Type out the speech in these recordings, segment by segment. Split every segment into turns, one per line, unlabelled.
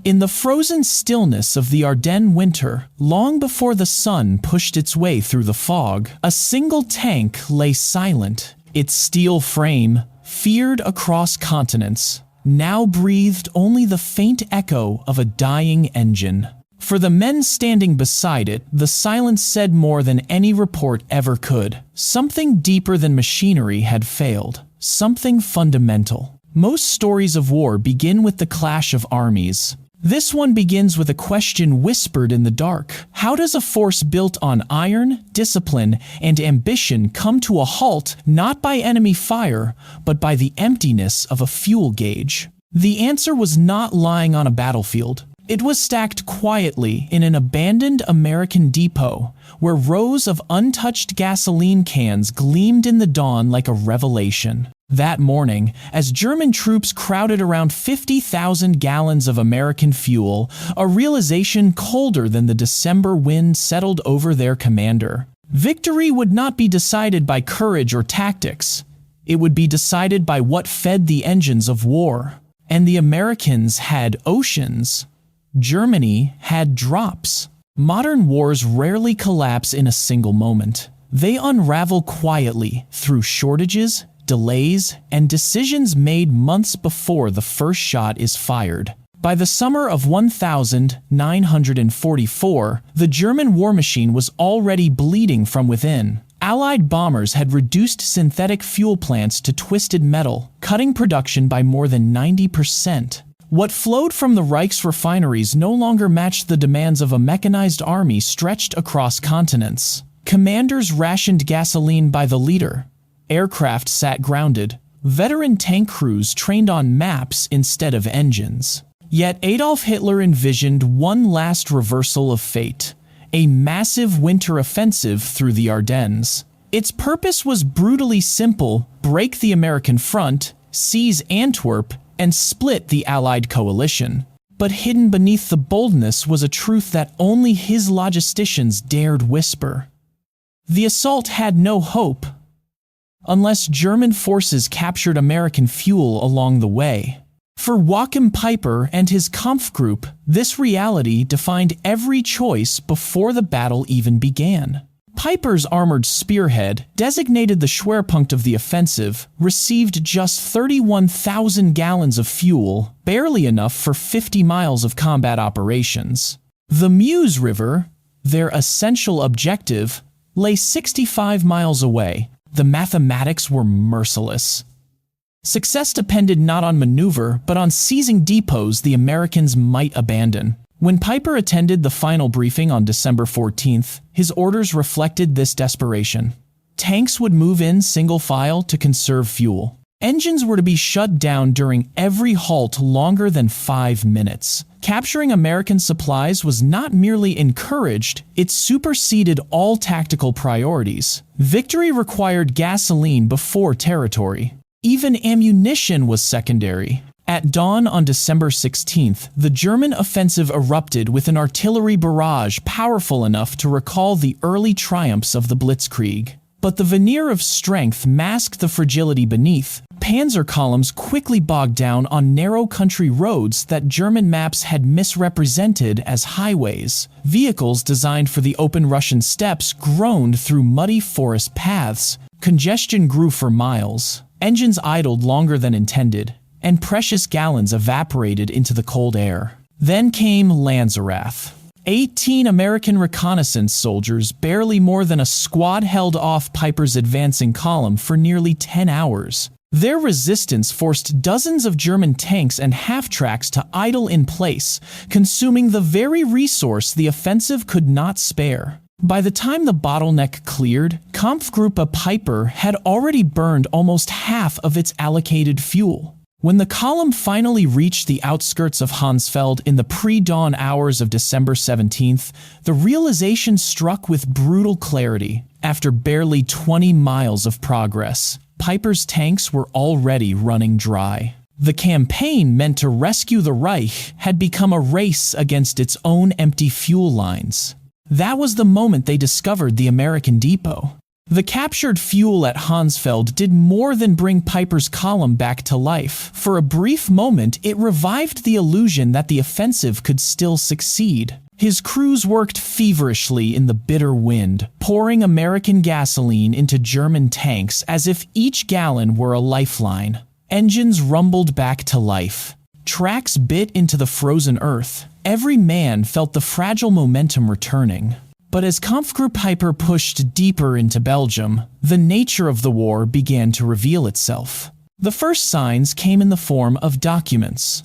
In the frozen stillness of the Ardennes winter, long before the sun pushed its way through the fog, a single tank lay silent. Its steel frame, feared across continents, now breathed only the faint echo of a dying engine. For the men standing beside it, the silence said more than any report ever could. Something deeper than machinery had failed. Something fundamental. Most stories of war begin with the clash of armies. This one begins with a question whispered in the dark. How does a force built on iron, discipline, and ambition come to a halt not by enemy fire, but by the emptiness of a fuel gauge? The answer was not lying on a battlefield. It was stacked quietly in an abandoned American depot, where rows of untouched gasoline cans gleamed in the dawn like a revelation. That morning, as German troops crowded around 50,000 gallons of American fuel, a realization colder than the December wind settled over their commander. Victory would not be decided by courage or tactics. It would be decided by what fed the engines of war. And the Americans had oceans. Germany had drops. Modern wars rarely collapse in a single moment. They unravel quietly through shortages, delays, and decisions made months before the first shot is fired. By the summer of 1944, the German war machine was already bleeding from within. Allied bombers had reduced synthetic fuel plants to twisted metal, cutting production by more than 90%. What flowed from the Reich's refineries no longer matched the demands of a mechanized army stretched across continents. Commanders rationed gasoline by the liter. Aircraft sat grounded. Veteran tank crews trained on maps instead of engines. Yet Adolf Hitler envisioned one last reversal of fate, a massive winter offensive through the Ardennes. Its purpose was brutally simple: break the American front, seize Antwerp, and split the Allied coalition. But hidden beneath the boldness was a truth that only his logisticians dared whisper. The assault had no hope, unless German forces captured American fuel along the way. For Joachim Peiper and his Kampfgruppe, this reality defined every choice before the battle even began. Peiper's armored spearhead, designated the Schwerpunkt of the offensive, received just 31,000 gallons of fuel, barely enough for 50 miles of combat operations. The Meuse River, their essential objective, lay 65 miles away. The mathematics were merciless. Success depended not on maneuver, but on seizing depots the Americans might abandon. When Peiper attended the final briefing on December 14th, his orders reflected this desperation. Tanks would move in single file to conserve fuel. Engines were to be shut down during every halt longer than 5 minutes. Capturing American supplies was not merely encouraged, it superseded all tactical priorities. Victory required gasoline before territory. Even ammunition was secondary. At dawn on December 16th, the German offensive erupted with an artillery barrage powerful enough to recall the early triumphs of the Blitzkrieg. But the veneer of strength masked the fragility beneath. Panzer columns quickly bogged down on narrow country roads that German maps had misrepresented as highways. Vehicles designed for the open Russian steppes groaned through muddy forest paths. Congestion grew for miles. Engines idled longer than intended, and precious gallons evaporated into the cold air. Then came Lanzerath. 18 American reconnaissance soldiers, barely more than a squad, held off Peiper's advancing column for nearly 10 hours. Their resistance forced dozens of German tanks and half-tracks to idle in place, consuming the very resource the offensive could not spare. By the time the bottleneck cleared, Kampfgruppe Peiper had already burned almost half of its allocated fuel. When the column finally reached the outskirts of Honsfeld in the pre-dawn hours of December 17th, the realization struck with brutal clarity. After barely 20 miles of progress, Peiper's tanks were already running dry. The campaign meant to rescue the Reich had become a race against its own empty fuel lines. That was the moment they discovered the American depot. The captured fuel at Honsfeld did more than bring Peiper's column back to life. For a brief moment, it revived the illusion that the offensive could still succeed. His crews worked feverishly in the bitter wind, pouring American gasoline into German tanks as if each gallon were a lifeline. Engines rumbled back to life. Tracks bit into the frozen earth. Every man felt the fragile momentum returning. But as Kampfgruppe Peiper pushed deeper into Belgium, the nature of the war began to reveal itself. The first signs came in the form of documents.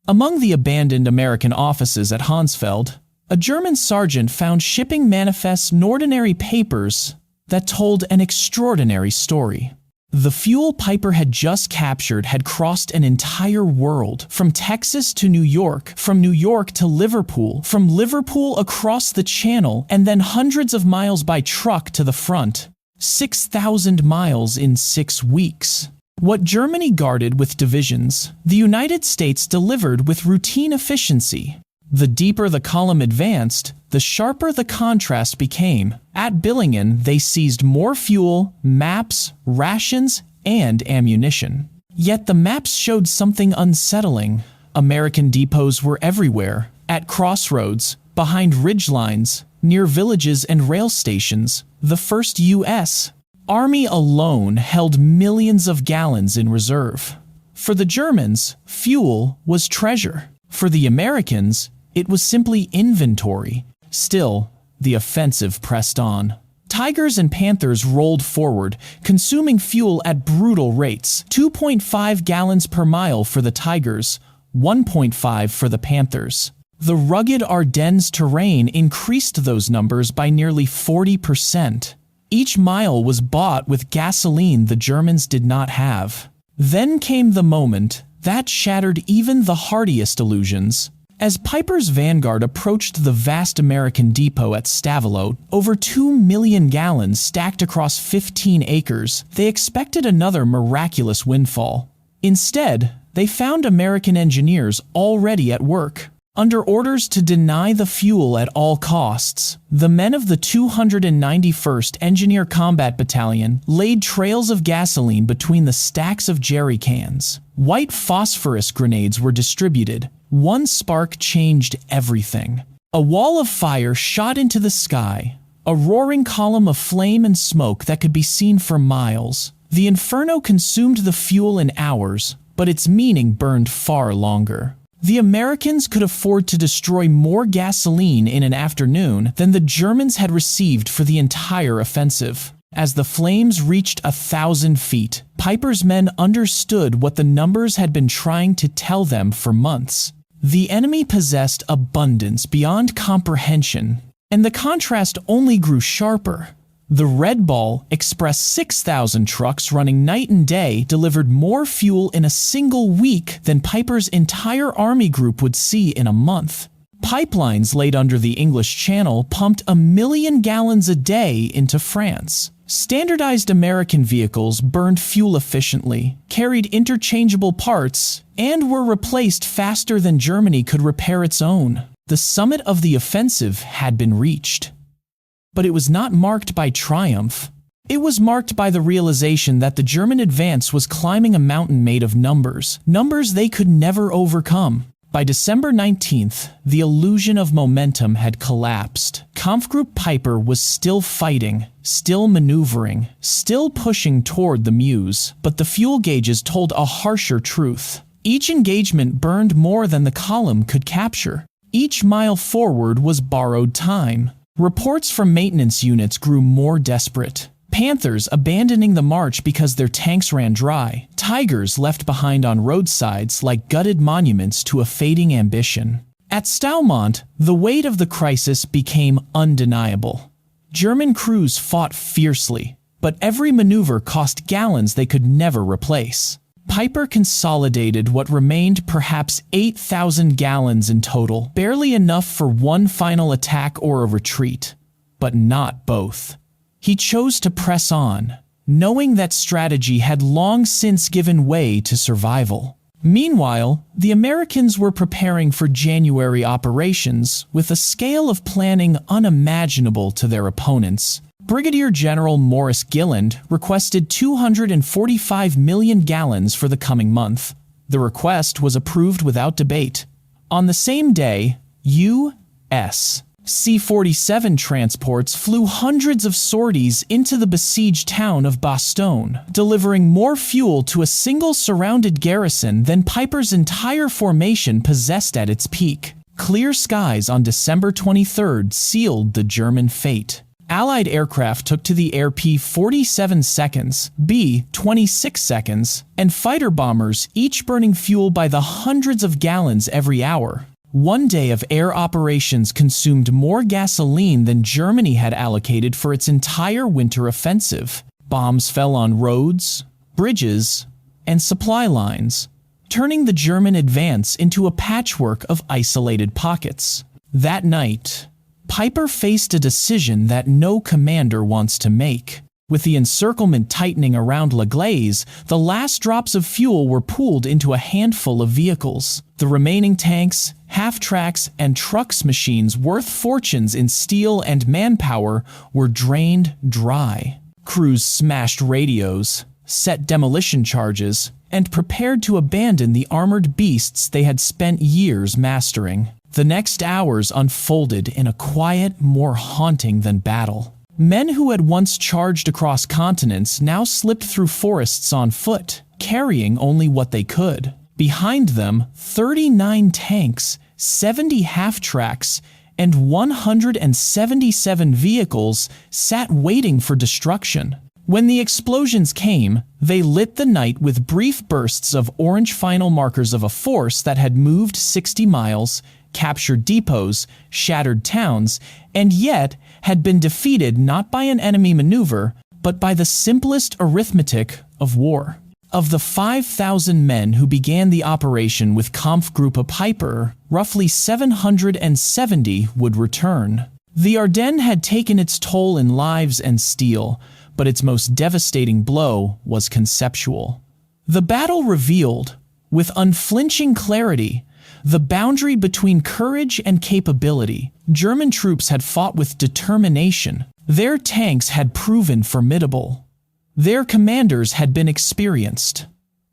Among the abandoned American offices at Honsfeld, a German sergeant found shipping manifests and ordinary papers that told an extraordinary story. The fuel Peiper had just captured had crossed an entire world, from Texas to New York, from New York to Liverpool, from Liverpool across the Channel, and then hundreds of miles by truck to the front. 6,000 miles in 6 weeks. What Germany guarded with divisions, the United States delivered with routine efficiency. The deeper the column advanced, the sharper the contrast became. At Billingen, they seized more fuel, maps, rations, and ammunition. Yet the maps showed something unsettling. American depots were everywhere, at crossroads, behind ridgelines, near villages and rail stations. The first U.S. Army alone held millions of gallons in reserve. For the Germans, fuel was treasure. For the Americans, it was simply inventory. Still, the offensive pressed on. Tigers and Panthers rolled forward, consuming fuel at brutal rates. 2.5 gallons per mile for the Tigers, 1.5 for the Panthers. The rugged Ardennes terrain increased those numbers by nearly 40%. Each mile was bought with gasoline the Germans did not have. Then came the moment that shattered even the hardiest illusions. As Peiper's vanguard approached the vast American depot at Stavelot, over 2 million gallons stacked across 15 acres, they expected another miraculous windfall. Instead, they found American engineers already at work. Under orders to deny the fuel at all costs, the men of the 291st Engineer Combat Battalion laid trails of gasoline between the stacks of jerry cans. White phosphorus grenades were distributed. One spark changed everything. A wall of fire shot into the sky, a roaring column of flame and smoke that could be seen for miles. The inferno consumed the fuel in hours, but its meaning burned far longer. The Americans could afford to destroy more gasoline in an afternoon than the Germans had received for the entire offensive. As the flames reached 1,000 feet, Peiper's men understood what the numbers had been trying to tell them for months. The enemy possessed abundance beyond comprehension, and the contrast only grew sharper. The Red Ball Express 6,000 trucks running night and day delivered more fuel in a single week than Peiper's entire army group would see in a month. Pipelines laid under the English Channel pumped 1 million gallons a day into France. Standardized American vehicles burned fuel efficiently, carried interchangeable parts, and were replaced faster than Germany could repair its own. The summit of the offensive had been reached. But it was not marked by triumph. It was marked by the realization that the German advance was climbing a mountain made of numbers they could never overcome. By December 19th, the illusion of momentum had collapsed. Kampfgruppe Peiper was still fighting, still maneuvering, still pushing toward the Meuse, but the fuel gauges told a harsher truth. Each engagement burned more than the column could capture. Each mile forward was borrowed time. Reports from maintenance units grew more desperate. Panthers abandoning the march because their tanks ran dry. Tigers left behind on roadsides like gutted monuments to a fading ambition. At Staumont, the weight of the crisis became undeniable. German crews fought fiercely, but every maneuver cost gallons they could never replace. Peiper consolidated what remained, perhaps 8,000 gallons in total, barely enough for one final attack or a retreat, but not both. He chose to press on, knowing that strategy had long since given way to survival. Meanwhile, the Americans were preparing for January operations with a scale of planning unimaginable to their opponents. Brigadier General Morris Gilland requested 245 million gallons for the coming month. The request was approved without debate. On the same day, U.S. C-47 transports flew hundreds of sorties into the besieged town of Bastogne, delivering more fuel to a single surrounded garrison than Peiper's entire formation possessed at its peak. Clear skies on December 23rd sealed the German fate. Allied aircraft took to the air P-47 seconds, B-26 seconds, and fighter bombers, each burning fuel by the hundreds of gallons every hour. One day of air operations consumed more gasoline than Germany had allocated for its entire winter offensive. Bombs fell on roads, bridges, and supply lines, turning the German advance into a patchwork of isolated pockets. That night, Peiper faced a decision that no commander wants to make. With the encirclement tightening around La Glaise, the last drops of fuel were pooled into a handful of vehicles. The remaining tanks, half-tracks, and trucks machines worth fortunes in steel and manpower were drained dry. Crews smashed radios, set demolition charges, and prepared to abandon the armored beasts they had spent years mastering. The next hours unfolded in a quiet more haunting than battle. Men who had once charged across continents now slipped through forests on foot, carrying only what they could. Behind them, 39 tanks, 70 half-tracks, and 177 vehicles sat waiting for destruction. When the explosions came, they lit the night with brief bursts of orange final markers of a force that had moved 60 miles, captured depots, shattered towns, and yet had been defeated not by an enemy maneuver, but by the simplest arithmetic of war. Of the 5,000 men who began the operation with Kampfgruppe Peiper, roughly 770 would return. The Ardennes had taken its toll in lives and steel, but its most devastating blow was conceptual. The battle revealed, with unflinching clarity, the boundary between courage and capability. German troops had fought with determination. Their tanks had proven formidable. Their commanders had been experienced.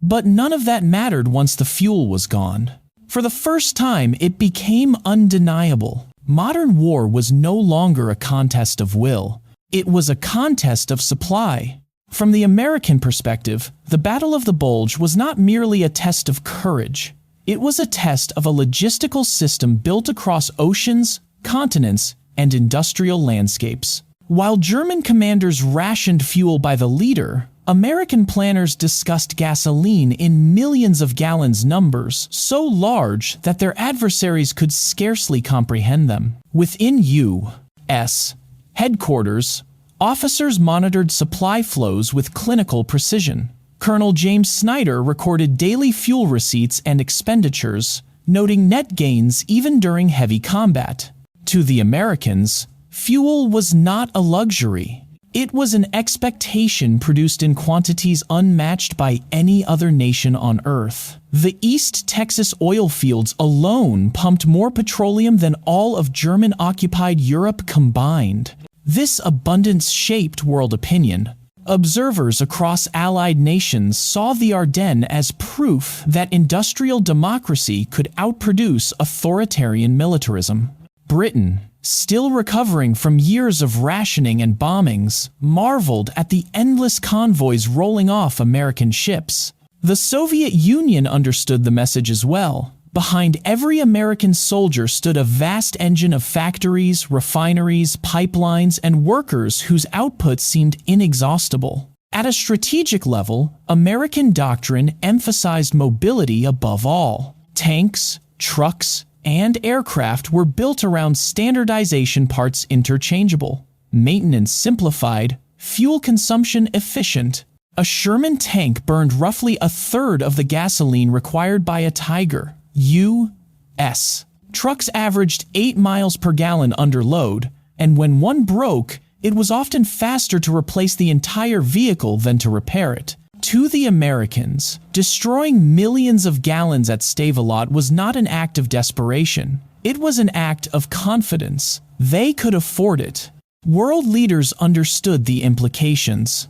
But none of that mattered once the fuel was gone. For the first time, it became undeniable. Modern war was no longer a contest of will. It was a contest of supply. From the American perspective, the Battle of the Bulge was not merely a test of courage. It was a test of a logistical system built across oceans, continents, and industrial landscapes. While German commanders rationed fuel by the liter, American planners discussed gasoline in millions of gallons numbers, so large that their adversaries could scarcely comprehend them. Within U.S. headquarters, officers monitored supply flows with clinical precision. Colonel James Snyder recorded daily fuel receipts and expenditures, noting net gains even during heavy combat. To the Americans, fuel was not a luxury. It was an expectation produced in quantities unmatched by any other nation on Earth. The East Texas oil fields alone pumped more petroleum than all of German-occupied Europe combined. This abundance shaped world opinion. Observers across Allied nations saw the Ardennes as proof that industrial democracy could outproduce authoritarian militarism. Britain, still recovering from years of rationing and bombings, marveled at the endless convoys rolling off American ships. The Soviet Union understood the message as well. Behind every American soldier stood a vast engine of factories, refineries, pipelines, and workers whose output seemed inexhaustible. At a strategic level, American doctrine emphasized mobility above all. Tanks, trucks, and aircraft were built around standardization parts interchangeable, maintenance simplified, fuel consumption efficient. A Sherman tank burned roughly a third of the gasoline required by a Tiger. U.S. trucks averaged 8 miles per gallon under load, and when one broke, it was often faster to replace the entire vehicle than to repair it. To the Americans, destroying millions of gallons at Stavelot was not an act of desperation. It was an act of confidence. They could afford it. World leaders understood the implications.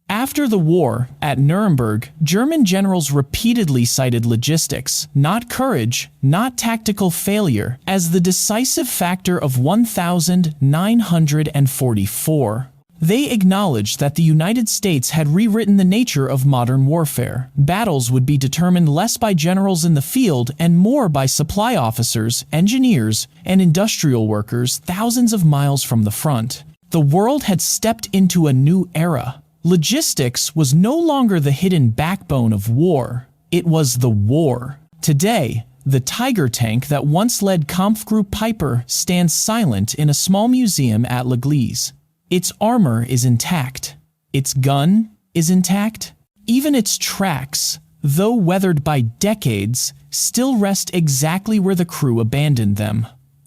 After the war, at Nuremberg, German generals repeatedly cited logistics, not courage, not tactical failure, as the decisive factor of 1944. They acknowledged that the United States had rewritten the nature of modern warfare. Battles would be determined less by generals in the field and more by supply officers, engineers, and industrial workers thousands of miles from the front. The world had stepped into a new era. Logistics was no longer the hidden backbone of war. It was the war. Today, the Tiger tank that once led Kampfgruppe Peiper stands silent in a small museum at L'Église. Its armor is intact. Its gun is intact. Even its tracks, though weathered by decades, still rest exactly where the crew abandoned them.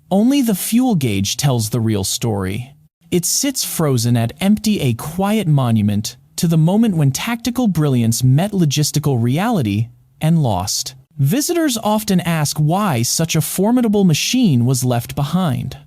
Only the fuel gauge tells the real story. It sits frozen at empty, a quiet monument to the moment when tactical brilliance met logistical reality and lost. Visitors often ask why such a formidable machine was left behind.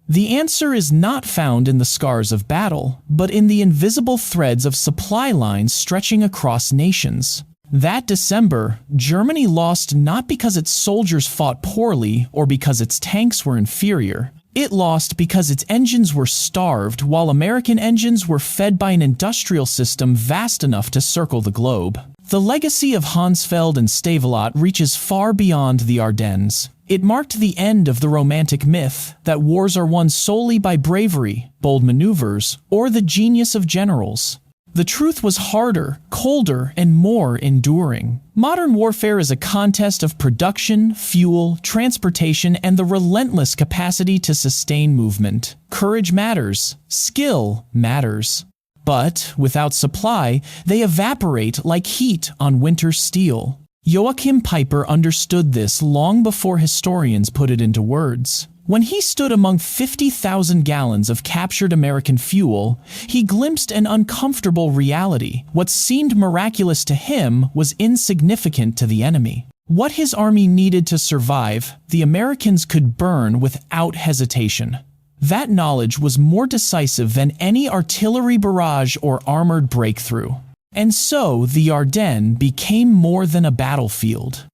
The answer is not found in the scars of battle, but in the invisible threads of supply lines stretching across nations. That December, Germany lost not because its soldiers fought poorly or because its tanks were inferior. It lost because its engines were starved while American engines were fed by an industrial system vast enough to circle the globe. The legacy of Honsfeld and Stavelot reaches far beyond the Ardennes. It marked the end of the romantic myth that wars are won solely by bravery, bold maneuvers, or the genius of generals. The truth was harder, colder, and more enduring. Modern warfare is a contest of production, fuel, transportation, and the relentless capacity to sustain movement. Courage matters. Skill matters. But, without supply, they evaporate like heat on winter steel. Joachim Peiper understood this long before historians put it into words. When he stood among 50,000 gallons of captured American fuel, he glimpsed an uncomfortable reality. What seemed miraculous to him was insignificant to the enemy. What his army needed to survive, the Americans could burn without hesitation. That knowledge was more decisive than any artillery barrage or armored breakthrough. And so the Ardennes became more than a battlefield.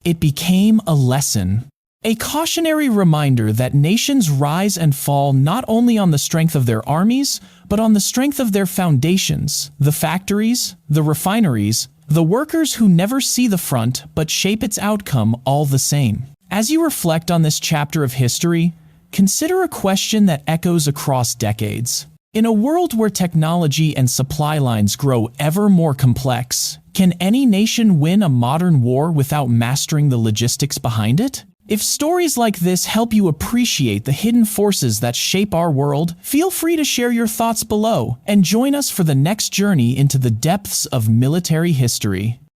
It became a lesson. A cautionary reminder that nations rise and fall not only on the strength of their armies, but on the strength of their foundations, the factories, the refineries, the workers who never see the front but shape its outcome all the same. As you reflect on this chapter of history, consider a question that echoes across decades. In a world where technology and supply lines grow ever more complex, can any nation win a modern war without mastering the logistics behind it? If stories like this help you appreciate the hidden forces that shape our world, feel free to share your thoughts below and join us for the next journey into the depths of military history.